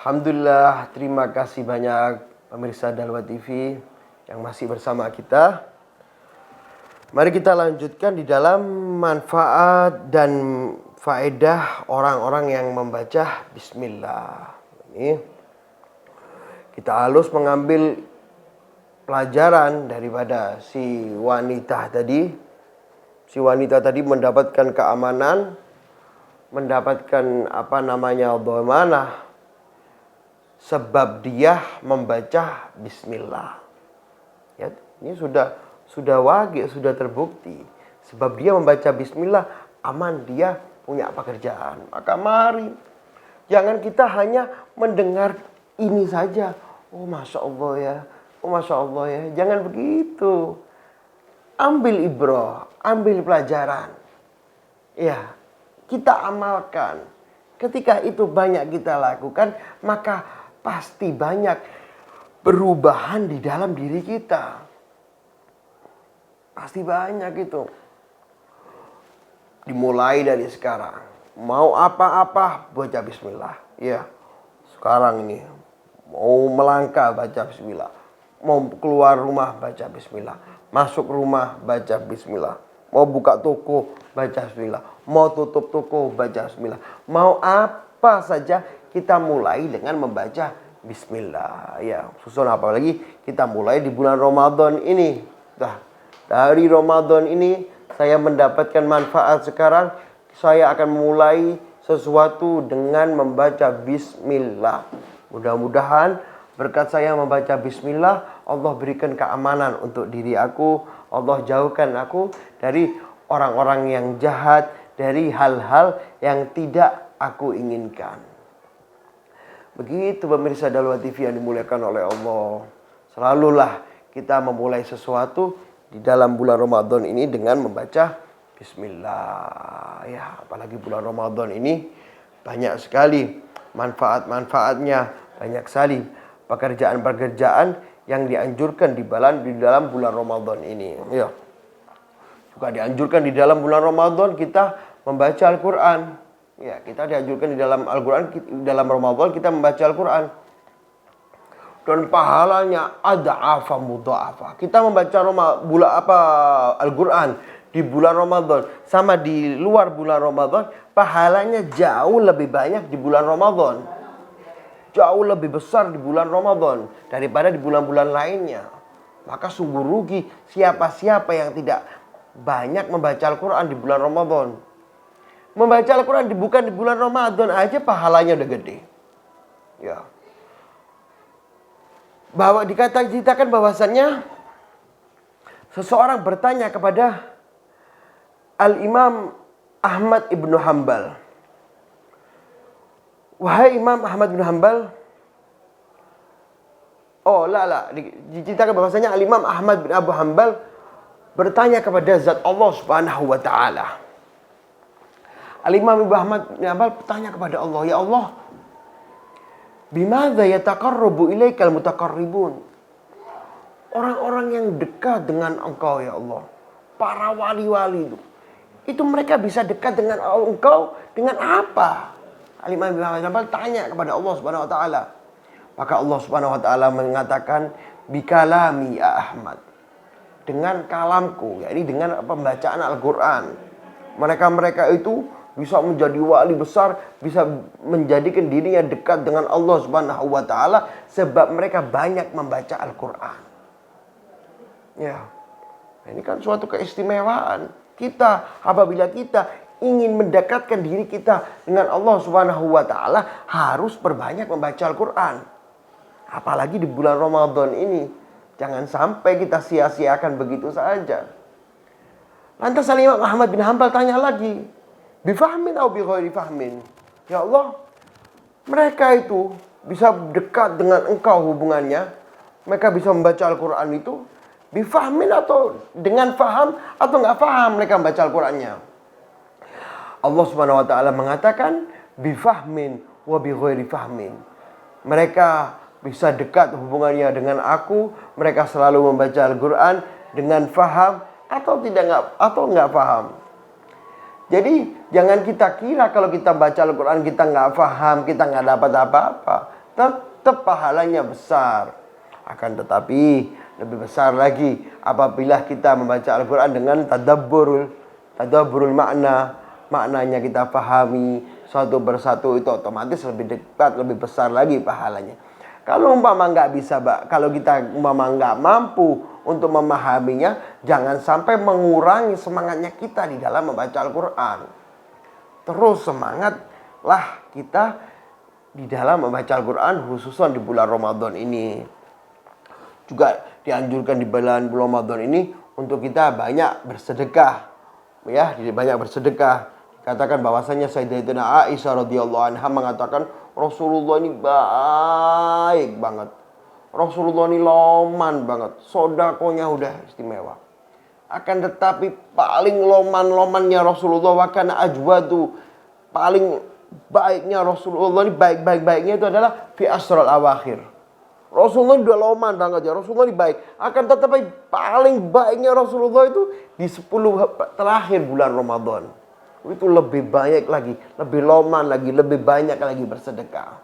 Alhamdulillah, terima kasih banyak pemirsa Dalwa TV yang masih bersama kita. Mari kita lanjutkan di dalam manfaat dan faedah orang-orang yang membaca Bismillah. Ini kita harus mengambil pelajaran daripada si wanita tadi. Si wanita tadi mendapatkan keamanan, mendapatkan dhamanah sebab dia membaca Bismillah. Ya, ini sudah wajib, sudah terbukti. Sebab dia membaca Bismillah, aman, dia punya pekerjaan. Maka mari, jangan kita hanya mendengar ini saja. Oh Masya Allah ya, oh Masya Allah ya. Jangan begitu. Ambil ibrah, ambil pelajaran. Ya, kita amalkan. Ketika itu banyak kita lakukan, maka pasti banyak perubahan di dalam diri kita. Pasti banyak itu. Dimulai dari sekarang. Mau apa-apa, baca Bismillah. Ya, sekarang ini. Mau melangkah, baca Bismillah. Mau keluar rumah, baca Bismillah. Masuk rumah, baca Bismillah. Mau buka toko, baca Bismillah. Mau tutup toko, baca Bismillah. Mau apa saja, kita mulai dengan membaca Bismillah. Ya, susun apalagi kita mulai di bulan Ramadan ini. Dari Ramadan ini saya mendapatkan manfaat sekarang. Saya akan mulai sesuatu dengan membaca Bismillah. Mudah-mudahan berkat saya membaca Bismillah, Allah berikan keamanan untuk diri aku. Allah jauhkan aku dari orang-orang yang jahat, dari hal-hal yang tidak aku inginkan. Begitu pemirsa Dalwa TV yang dimuliakan oleh Allah. Selalulah kita memulai sesuatu di dalam bulan Ramadan ini dengan membaca Bismillah. Ya, apalagi bulan Ramadan ini banyak sekali manfaat-manfaatnya, banyak sekali pekerjaan-pekerjaan yang dianjurkan di dalam bulan Ramadan ini. Ya. Juga dianjurkan di dalam bulan Ramadan kita membaca Al-Quran. Ya, kita dianjurkan di dalam Al-Quran, dalam Ramadan kita membaca Al-Quran. Dan pahalanya ad'afa mudha'afa. Kita membaca Al-Quran di bulan Ramadan sama di luar bulan Ramadan, pahalanya jauh lebih banyak di bulan Ramadan. Jauh lebih besar di bulan Ramadan daripada di bulan-bulan lainnya. Maka sungguh rugi siapa-siapa yang tidak banyak membaca Al-Quran di bulan Ramadan. Membaca Al-Quran bukan di bulan Ramadan aja pahalanya udah gede. Ya. Dikatakan bahwasannya seseorang bertanya kepada Al-Imam Ahmad ibnu Hanbal. Wahai Imam Ahmad bin Hanbal. Diceritakan bahwasanya Al-Imam Ahmad bin Abu Hanbal bertanya kepada zat Allah Subhanahu wa taala. Al-Imam Ahmad bin Hanbal bertanya kepada Allah, ya Allah, bimadza yataqarrabu ilaikal mutaqarribun? Orang-orang yang dekat dengan Engkau ya Allah, para wali-wali itu mereka bisa dekat dengan Engkau dengan apa? Al-Imam bin Hanbal tanya kepada Allah Subhanahu wa taala. Maka Allah Subhanahu wa taala mengatakan, bikalami ya Ahmad. Dengan kalamku, yakni dengan pembacaan Al-Quran. Mereka itu bisa menjadi wali besar, bisa menjadikan dirinya dekat dengan Allah Subhanahu wa taala sebab mereka banyak membaca Al-Quran. Ya. Ini kan suatu keistimewaan. Kita apabila kita ingin mendekatkan diri kita dengan Allah Subhanahu wa taala harus perbanyak membaca Al-Quran. Apalagi di bulan Ramadan ini. Jangan sampai kita sia-siakan begitu saja. Lantas Al-Imam Ahmad bin Hanbal tanya lagi, bifahmin atau bighairi fahmin? Ya Allah, mereka itu bisa dekat dengan Engkau hubungannya. Mereka bisa membaca Al-Quran itu bifahmin atau dengan faham atau nggak faham mereka membaca Al-Qurannya. Allah Subhanahu wa taala mengatakan bifahmin wa bighairi fahmin. Mereka bisa dekat hubungannya dengan aku, mereka selalu membaca Al-Quran dengan faham atau nggak faham. Jadi jangan kita kira kalau kita baca Al-Quran kita nggak faham, kita nggak dapat apa-apa. tetap pahalanya besar. Akan tetapi lebih besar lagi apabila kita membaca Al-Quran dengan tadabburul makna. Maknanya kita pahami satu persatu, itu otomatis lebih dekat, lebih besar lagi pahalanya. Kalau umpama nggak bisa, kalau kita umpama nggak mampu untuk memahaminya, jangan sampai mengurangi semangatnya kita di dalam membaca Al-Quran. Terus semangatlah kita di dalam membaca Al-Quran, khususnya di bulan Ramadan ini. Juga dianjurkan di bulan Ramadan ini untuk kita banyak bersedekah, ya, banyak bersedekah. Katakan bahwasanya Sayyidatina Aisyah radhiyallahu anha mengatakan Rasulullah ini baik banget. Rasulullah ini loman banget. Sodakonya udah istimewa. Akan tetapi paling loman-lomannya Rasulullah wa kana ajwadu. Paling baiknya Rasulullah ini, baik-baiknya itu adalah fi asral awakhir. Rasulullah udah loman banget ya. Rasulullah ini baik. Akan tetapi paling baiknya Rasulullah itu di 10 terakhir bulan Ramadan. Itu lebih banyak lagi, lebih loman lagi, lebih banyak lagi bersedekah.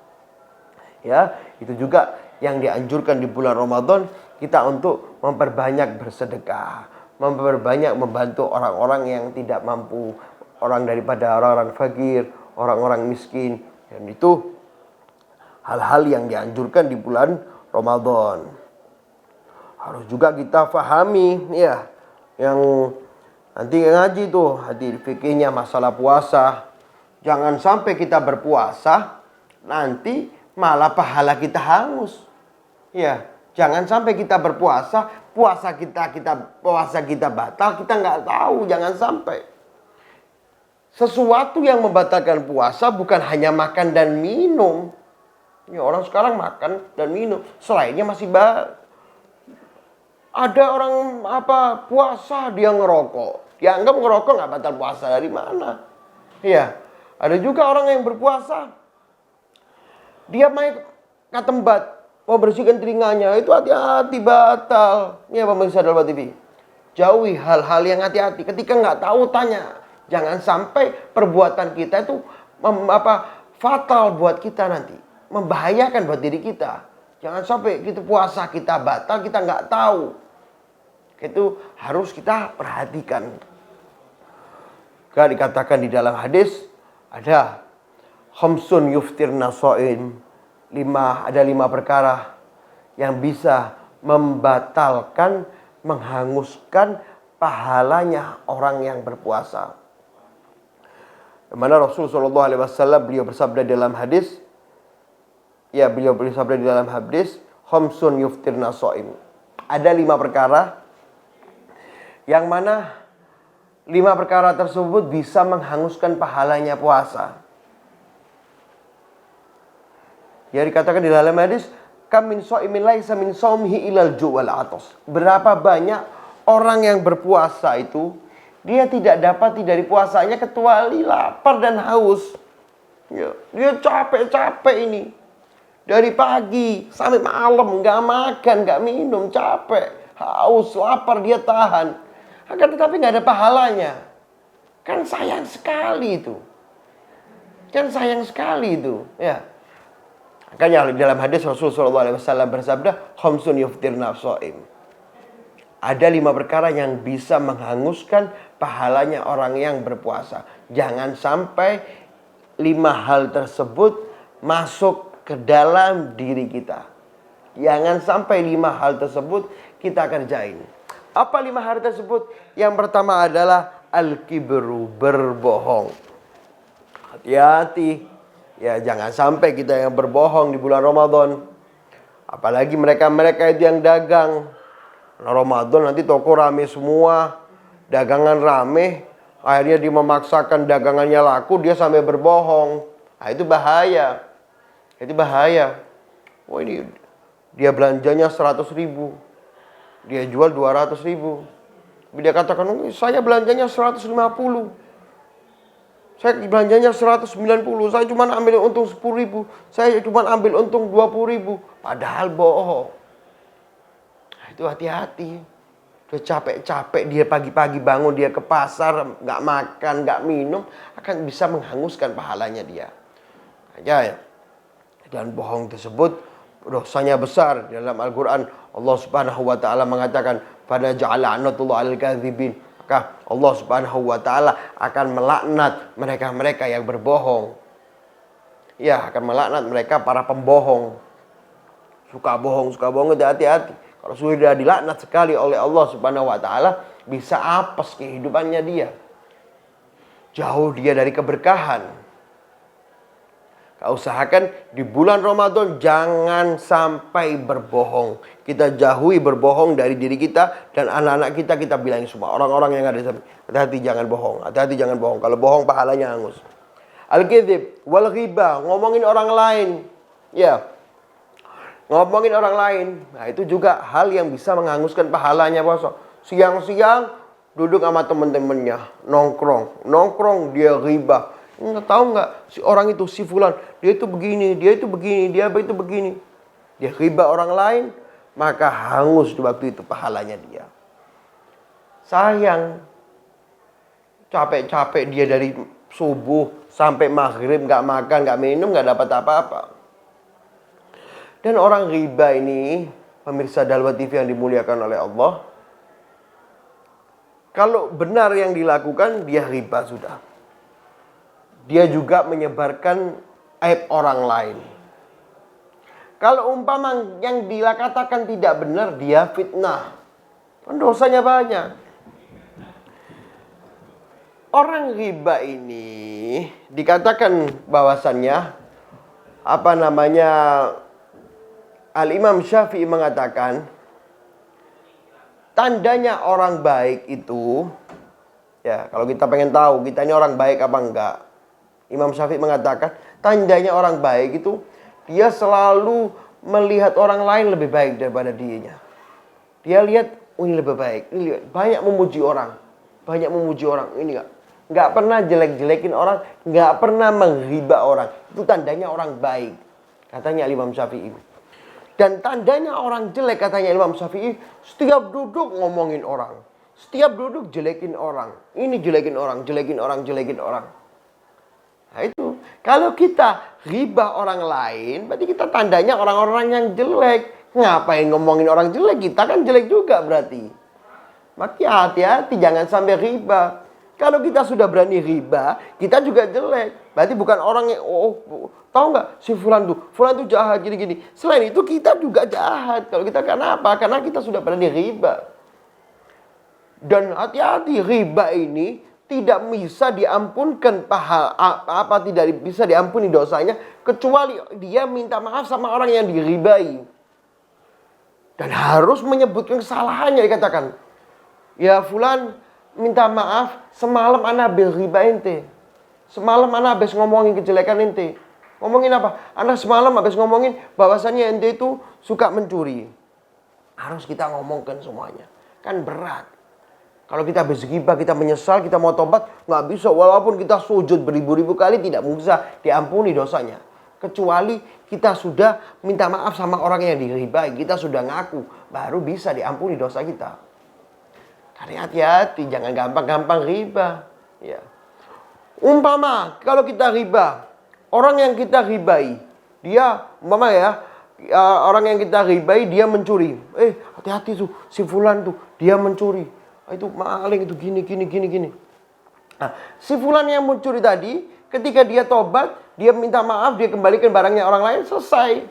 Ya, itu juga yang dianjurkan di bulan Ramadan, kita untuk memperbanyak bersedekah, memperbanyak membantu orang-orang yang tidak mampu, daripada orang-orang fakir, orang-orang miskin. Dan itu hal-hal yang dianjurkan di bulan Ramadan. Harus juga kita pahami, ya, yang nanti ngaji tuh, hati fikihnya masalah puasa. Jangan sampai kita berpuasa, nanti malah pahala kita hangus. Ya, jangan sampai kita berpuasa, puasa kita batal, kita nggak tahu, jangan sampai. Sesuatu yang membatalkan puasa bukan hanya makan dan minum. Ya, orang sekarang makan dan minum, selainnya masih ada orang puasa dia ngerokok. Dianggap ngerokok nggak batal puasa, dari mana? Iya, ada juga orang yang berpuasa, dia main katembat, mau bersihkan telinganya, itu hati-hati batal. Ini pemirsa Dalbar TV. Jauhi hal-hal yang hati-hati. Ketika nggak tahu tanya. Jangan sampai perbuatan kita itu fatal buat kita nanti, membahayakan buat diri kita. Jangan sampai kita puasa kita batal, kita nggak tahu. Itu harus kita perhatikan. Karena dikatakan di dalam hadis ada khamsun yuftirna shaim, ada 5 perkara yang bisa membatalkan, menghanguskan pahalanya orang yang berpuasa. Di mana Rasulullah SAW beliau bersabda dalam hadis, khamsun yuftirna shaim. Ada 5 perkara yang mana 5 perkara tersebut bisa menghanguskan pahalanya puasa. Ya, dikatakan di dalam hadis, kam min shaimin laisa min shaumihi ilal ju' wal atas. Berapa banyak orang yang berpuasa itu, dia tidak dapati dari puasanya kecuali lapar dan haus. Ya, dia capek-capek ini. Dari pagi sampai malam nggak makan, nggak minum, capek, haus, lapar, dia tahan. Akan tetapi nggak ada pahalanya. Kan sayang sekali itu. Ya. Makanya dalam hadis Rasulullah SAW bersabda, khamsun yuftirna shaim. Ada 5 perkara yang bisa menghanguskan pahalanya orang yang berpuasa. Jangan sampai 5 hal tersebut masuk ke dalam diri kita. Jangan sampai 5 hal tersebut kita kerjain. Apa 5 hal tersebut? Yang pertama adalah al-kibru, berbohong. Hati-hati. Ya, jangan sampai kita yang berbohong di bulan Ramadan. Apalagi mereka itu yang dagang. Ramadan nanti toko rame semua. Dagangan rame. Akhirnya dia memaksakan dagangannya laku, dia sampai berbohong. Nah, itu bahaya. Oh, ini dia belanjanya 100.000. Dia jual 200.000. Dia katakan, saya belanjanya 150. Saya belanjanya 190. Saya cuma ambil untung 10.000. Saya cuma ambil untung 20.000. Padahal bohong. Nah, itu hati-hati. Dia capek-capek, dia pagi-pagi bangun, dia ke pasar, nggak makan, nggak minum, akan bisa menghanguskan pahalanya dia. Ya. Dan bohong tersebut dosanya besar. Dalam Al-Quran Allah Subhanahu wa ta'ala mengatakan, pada ja'ala anatullah al-kadzibin, maka Allah Subhanahu wa ta'ala akan melaknat mereka-mereka yang berbohong. Ya, akan melaknat mereka para pembohong. Suka bohong, hati-hati. Kalau sudah dilaknat sekali oleh Allah Subhanahu wa ta'ala, bisa apes kehidupannya dia. Jauh dia dari keberkahan. Usahakan di bulan Ramadan jangan sampai berbohong. Kita jauhi berbohong dari diri kita dan anak-anak kita. Kita bilangin semua orang-orang yang ada di samping, hati-hati jangan bohong. Hati-hati jangan bohong. Kalau bohong pahalanya hangus. Al-kadzib wal ghibah, ngomongin orang lain. Ya. Ngomongin orang lain. Nah, itu juga hal yang bisa menghanguskan pahalanya puasa. Siang-siang duduk sama teman-temannya, nongkrong dia ghibah. Nggak tahu nggak si orang itu, si fulan, dia itu begini, dia itu begini. Dia ghibah orang lain, maka hangus di waktu itu pahalanya dia. Sayang, capek-capek dia dari subuh sampai maghrib nggak makan, nggak minum, nggak dapat apa-apa. Dan orang ghibah ini, pemirsa Dalwa TV yang dimuliakan oleh Allah, kalau benar yang dilakukan, dia ghibah sudah. Dia juga menyebarkan aib orang lain. Kalau umpama yang dia katakan tidak benar, dia fitnah. Dosanya banyak. Orang ghibah ini dikatakan bahwasannya Al-Imam Syafi'i mengatakan tandanya orang baik itu, ya kalau kita pengen tahu kita ini orang baik apa enggak, Imam Syafi'i mengatakan tandanya orang baik itu dia selalu melihat orang lain lebih baik daripada dirinya. Dia lihat, oh ini lebih baik, ini lihat, banyak memuji orang, ini nggak pernah jelek-jelekin orang, nggak pernah menghibah orang. Itu tandanya orang baik, katanya Imam Syafi'i. Dan tandanya orang jelek, katanya Imam Syafi'i, setiap duduk ngomongin orang, setiap duduk jelekin orang, ini jelekin orang. Nah itu, kalau kita ghibah orang lain, berarti kita tandanya orang-orang yang jelek. Ngapain ngomongin orang jelek? Kita kan jelek juga berarti. Maka hati-hati jangan sampai ghibah. Kalau kita sudah berani ghibah, kita juga jelek. Berarti bukan orang yang, tahu nggak si Fulan tuh jahat gini-gini. Selain itu kita juga jahat. Kalau kita kenapa? Karena kita sudah berani ghibah. Dan hati-hati, ghibah ini tidak bisa diampunkan tidak bisa diampuni dosanya kecuali dia minta maaf sama orang yang dighibahi. Dan harus menyebutkan kesalahannya, dikatakan, ya Fulan, minta maaf, semalam ana habis ghibah ente. Semalam ana habis ngomongin kejelekan ente. Ngomongin apa? Ana semalam habis ngomongin bahwasannya ente itu suka mencuri. Harus kita ngomongkan semuanya. Kan berat. Kalau kita habis ghibah, kita menyesal, kita mau tobat, nggak bisa. Walaupun kita sujud beribu-ribu kali, tidak bisa diampuni dosanya. Kecuali kita sudah minta maaf sama orang yang dighibahi. Kita sudah ngaku, baru bisa diampuni dosa kita. Karena hati-hati, jangan gampang-gampang ghibah. Ya. Umpama kalau kita ghibah, orang yang kita ghibahi, dia orang yang kita ghibahi dia mencuri. Hati-hati tuh, si Fulan tuh dia mencuri. Itu maling, itu gini. Nah, si Fulan yang mencuri tadi, ketika dia tobat, dia minta maaf, dia kembalikan barangnya orang lain, selesai.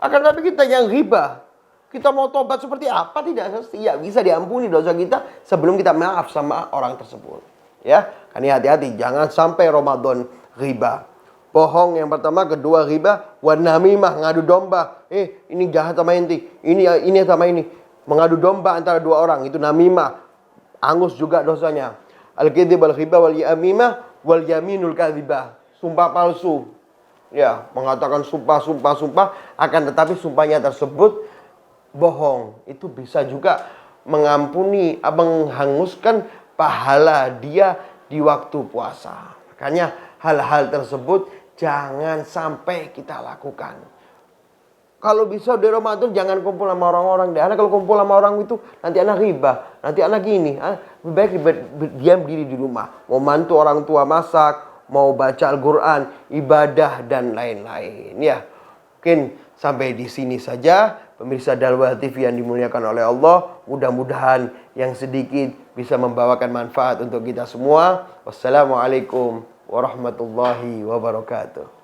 Akan tapi kita yang ghibah, kita mau tobat seperti apa? Tidak bisa diampuni dosa kita sebelum kita maaf sama orang tersebut. Ya, kan hati-hati, jangan sampai Ramadan ghibah. Bohong yang pertama, kedua ghibah, wan namimah, ngadu domba. Ini jahat sama inti, ini sama ini. Mengadu domba antara dua orang, itu namimah. Angus juga dosanya. Al-kadzib wal ghibah wal yamimah wal yaminul kadzibah. Sumpah palsu. Ya, mengatakan sumpah, akan tetapi sumpahnya tersebut bohong. Itu bisa juga menghanguskan pahala dia di waktu puasa. Makanya hal-hal tersebut jangan sampai kita lakukan. Kalau bisa di Ramadan jangan kumpul sama orang-orang deh. Anak kalau kumpul sama orang itu nanti anak ghibah, nanti anak gini. Lebih baik diam diri di rumah. Mau bantu orang tua masak, mau baca Al-Quran, ibadah dan lain-lain. Ya, Mungkin sampai di sini saja pemirsa Dalwah TV yang dimuliakan oleh Allah. Mudah-mudahan yang sedikit bisa membawakan manfaat untuk kita semua. Wassalamualaikum warahmatullahi wabarakatuh.